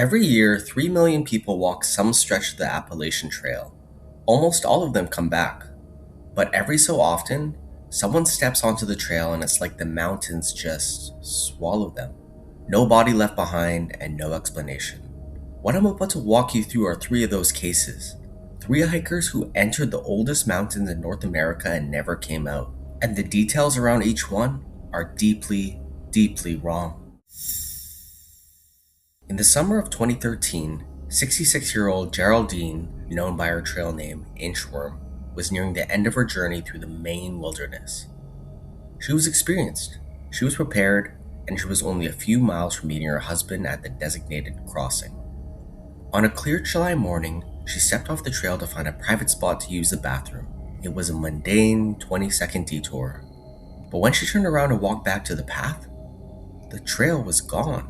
Every year, 3 million people walk some stretch of the Appalachian Trail. Almost all of them come back. But every so often, someone steps onto the trail and it's like the mountains just swallow them. No body left behind and no explanation. What I'm about to walk you through are three of those cases. Three hikers who entered the oldest mountains in North America and never came out. And the details around each one are deeply, deeply wrong. In the summer of 2013, 66-year-old Geraldine, known by her trail name Inchworm, was nearing the end of her journey through the Maine wilderness. She was experienced, she was prepared, and she was only a few miles from meeting her husband at the designated crossing. On a clear July morning, she stepped off the trail to find a private spot to use the bathroom. It was a mundane 20-second detour. But when she turned around and walked back to the path, the trail was gone.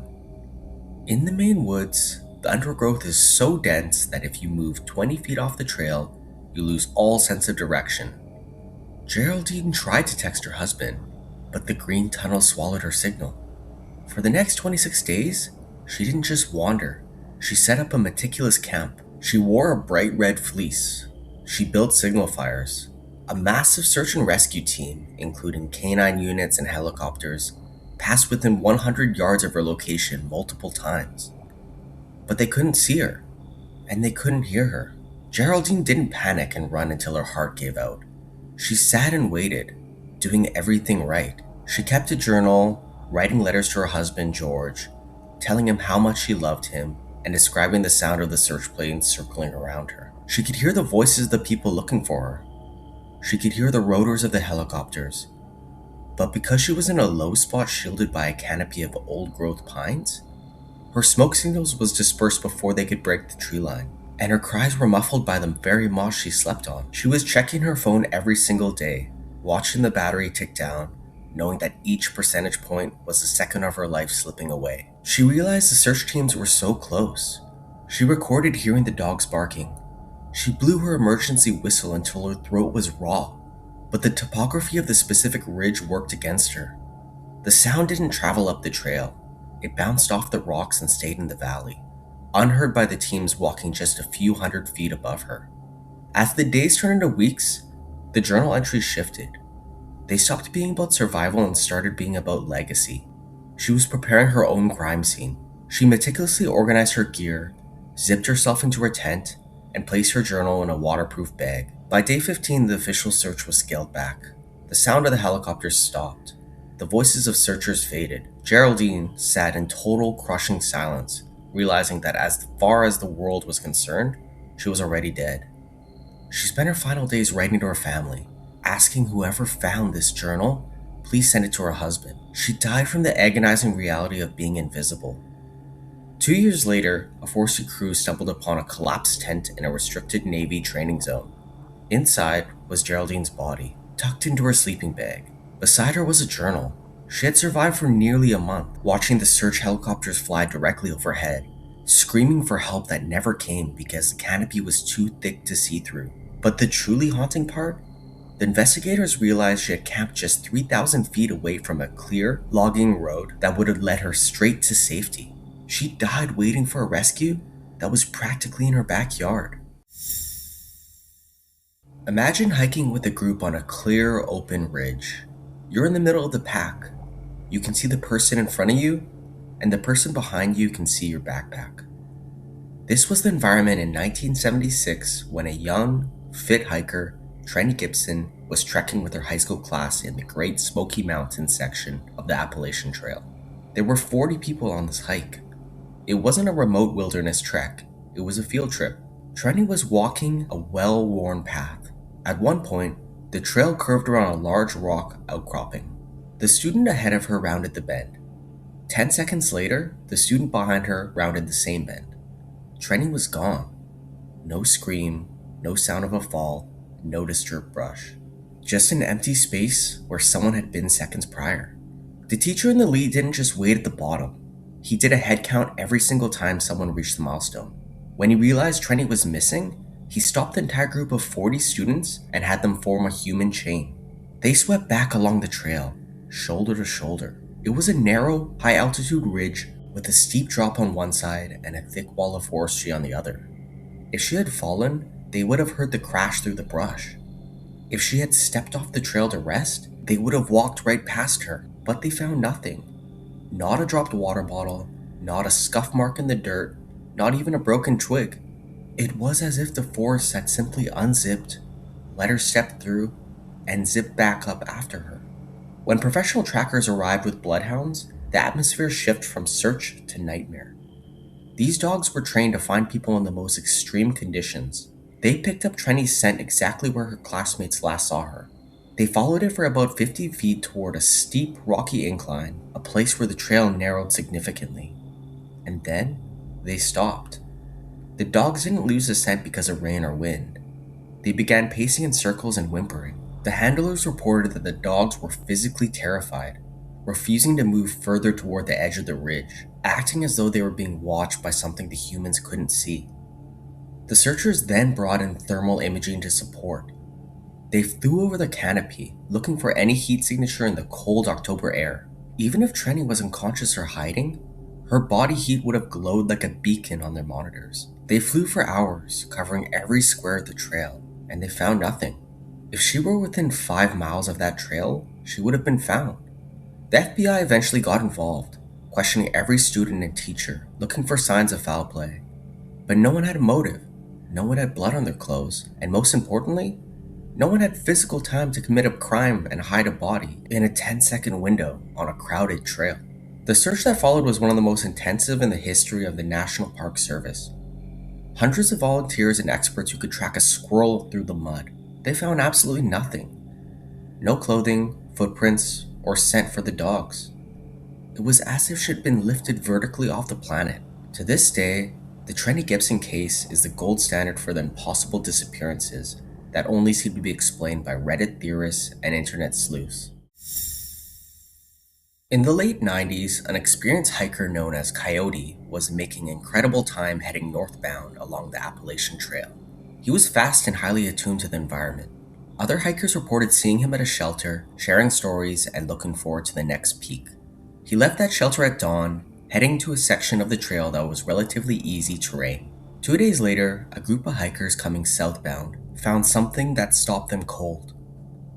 In the Maine woods, the undergrowth is so dense that if you move 20 feet off the trail, you lose all sense of direction. Geraldine tried to text her husband, but the green tunnel swallowed her signal. For the next 26 days, she didn't just wander. She set up a meticulous camp. She wore a bright red fleece. She built signal fires. A massive search and rescue team, including canine units and helicopters, passed within 100 yards of her location multiple times. But they couldn't see her, and they couldn't hear her. Geraldine didn't panic and run until her heart gave out. She sat and waited, doing everything right. She kept a journal, writing letters to her husband, George, telling him how much she loved him, and describing the sound of the search planes circling around her. She could hear the voices of the people looking for her. She could hear the rotors of the helicopters. But because she was in a low spot shielded by a canopy of old-growth pines, her smoke signals was dispersed before they could break the tree line, and her cries were muffled by the very moss she slept on. She was checking her phone every single day, watching the battery tick down, knowing that each percentage point was a second of her life slipping away. She realized the search teams were so close. She recorded hearing the dogs barking. She blew her emergency whistle until her throat was raw. But the topography of the specific ridge worked against her. The sound didn't travel up the trail. It bounced off the rocks and stayed in the valley, unheard by the teams walking just a few hundred feet above her. As the days turned into weeks, the journal entries shifted. They stopped being about survival and started being about legacy. She was preparing her own crime scene. She meticulously organized her gear, zipped herself into her tent, and placed her journal in a waterproof bag. By day 15, the official search was scaled back. The sound of the helicopters stopped. The voices of searchers faded. Geraldine sat in total crushing silence, realizing that as far as the world was concerned, she was already dead. She spent her final days writing to her family, asking whoever found this journal, please send it to her husband. She died from the agonizing reality of being invisible. 2 years later, a forestry crew stumbled upon a collapsed tent in a restricted Navy training zone. Inside was Geraldine's body, tucked into her sleeping bag. Beside her was a journal. She had survived for nearly a month, watching the search helicopters fly directly overhead, screaming for help that never came because the canopy was too thick to see through. But the truly haunting part? The investigators realized she had camped just 3,000 feet away from a clear, logging road that would have led her straight to safety. She died waiting for a rescue that was practically in her backyard. Imagine hiking with a group on a clear, open ridge. You're in the middle of the pack. You can see the person in front of you, and the person behind you can see your backpack. This was the environment in 1976 when a young, fit hiker, Trenny Gibson, was trekking with her high school class in the Great Smoky Mountains section of the Appalachian Trail. There were 40 people on this hike. It wasn't a remote wilderness trek, it was a field trip. Trenny was walking a well-worn path. At one point, the trail curved around a large rock outcropping. The student ahead of her rounded the bend. 10 seconds later, the student behind her rounded the same bend. Trenny was gone. No scream, no sound of a fall, no disturbed brush. Just an empty space where someone had been seconds prior. The teacher in the lead didn't just wait at the bottom. He did a head count every single time someone reached the milestone. When he realized Trenny was missing, he stopped the entire group of 40 students and had them form a human chain. They swept back along the trail, shoulder to shoulder. It was a narrow, high-altitude ridge with a steep drop on one side and a thick wall of forestry on the other. If she had fallen, they would have heard the crash through the brush. If she had stepped off the trail to rest, they would have walked right past her, but they found nothing. Not a dropped water bottle, not a scuff mark in the dirt, not even a broken twig. It was as if the forest had simply unzipped, let her step through, and zipped back up after her. When professional trackers arrived with bloodhounds, the atmosphere shifted from search to nightmare. These dogs were trained to find people in the most extreme conditions. They picked up Trenny's scent exactly where her classmates last saw her. They followed it for about 50 feet toward a steep, rocky incline, a place where the trail narrowed significantly. And then, they stopped. The dogs didn't lose the scent because of rain or wind. They began pacing in circles and whimpering. The handlers reported that the dogs were physically terrified, refusing to move further toward the edge of the ridge, acting as though they were being watched by something the humans couldn't see. The searchers then brought in thermal imaging to support. They flew over the canopy, looking for any heat signature in the cold October air. Even if Trenny was unconscious or hiding, her body heat would have glowed like a beacon on their monitors. They flew for hours, covering every square of the trail, and they found nothing. If she were within 5 miles of that trail, she would have been found. The FBI eventually got involved, questioning every student and teacher, looking for signs of foul play. But no one had a motive, no one had blood on their clothes, and most importantly, no one had physical time to commit a crime and hide a body in a 10-second window on a crowded trail. The search that followed was one of the most intensive in the history of the National Park Service. Hundreds of volunteers and experts who could track a squirrel through the mud. They found absolutely nothing. No clothing, footprints, or scent for the dogs. It was as if she had been lifted vertically off the planet. To this day, the Trenny Gibson case is the gold standard for the impossible disappearances that only seem to be explained by Reddit theorists and internet sleuths. In the late 90s, an experienced hiker known as Coyote was making incredible time heading northbound along the Appalachian Trail. He was fast and highly attuned to the environment. Other hikers reported seeing him at a shelter, sharing stories, and looking forward to the next peak. He left that shelter at dawn, heading to a section of the trail that was relatively easy terrain. 2 days later, a group of hikers coming southbound found something that stopped them cold.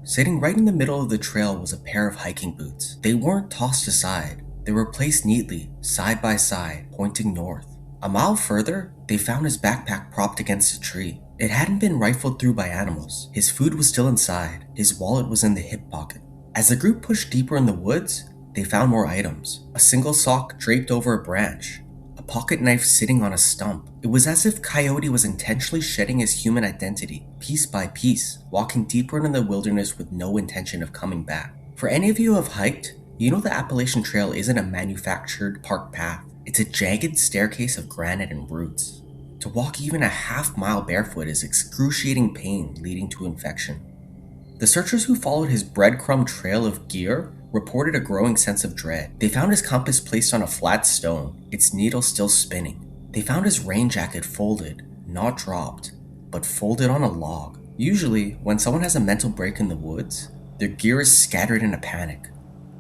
Sitting right in the middle of the trail was a pair of hiking boots. They weren't tossed aside. They were placed neatly, side by side, pointing north. A mile further, they found his backpack propped against a tree. It hadn't been rifled through by animals. His food was still inside. His wallet was in the hip pocket. As the group pushed deeper in the woods, they found more items. A single sock draped over a branch. A pocket knife sitting on a stump. It was as if Coyote was intentionally shedding his human identity, piece by piece, walking deeper into the wilderness with no intention of coming back. For any of you who have hiked, you know the Appalachian Trail isn't a manufactured park path. It's a jagged staircase of granite and roots. To walk even a half-mile barefoot is excruciating pain leading to infection. The searchers who followed his breadcrumb trail of gear reported a growing sense of dread. They found his compass placed on a flat stone, its needle still spinning. They found his rain jacket folded, not dropped, but folded on a log. Usually, when someone has a mental break in the woods, their gear is scattered in a panic.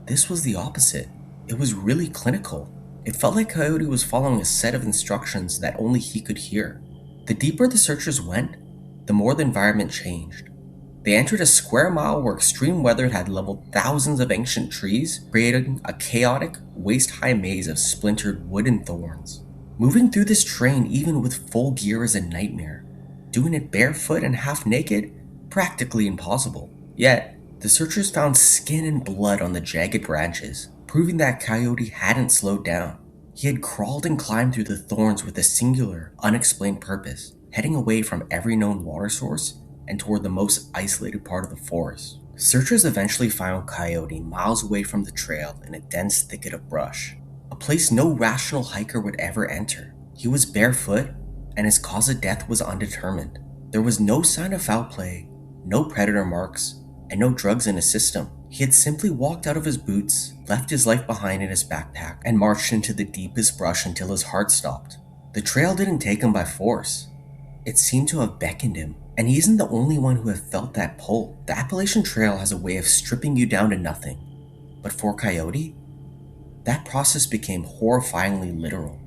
This was the opposite. It was really clinical. It felt like Coyote was following a set of instructions that only he could hear. The deeper the searchers went, the more the environment changed. They entered a square mile where extreme weather had leveled thousands of ancient trees, creating a chaotic, waist-high maze of splintered wood and thorns. Moving through this terrain even with full gear is a nightmare. Doing it barefoot and half naked? Practically impossible. Yet, the searchers found skin and blood on the jagged branches, proving that Coyote hadn't slowed down. He had crawled and climbed through the thorns with a singular, unexplained purpose, heading away from every known water source and toward the most isolated part of the forest. Searchers eventually found Coyote miles away from the trail in a dense thicket of brush, a place no rational hiker would ever enter. He was barefoot, and his cause of death was undetermined. There was no sign of foul play, no predator marks, and no drugs in his system. He had simply walked out of his boots, left his life behind in his backpack, and marched into the deepest brush until his heart stopped. The trail didn't take him by force. It seemed to have beckoned him. And he isn't the only one who have felt that pull. The Appalachian Trail has a way of stripping you down to nothing. But for Coyote, That process became horrifyingly literal.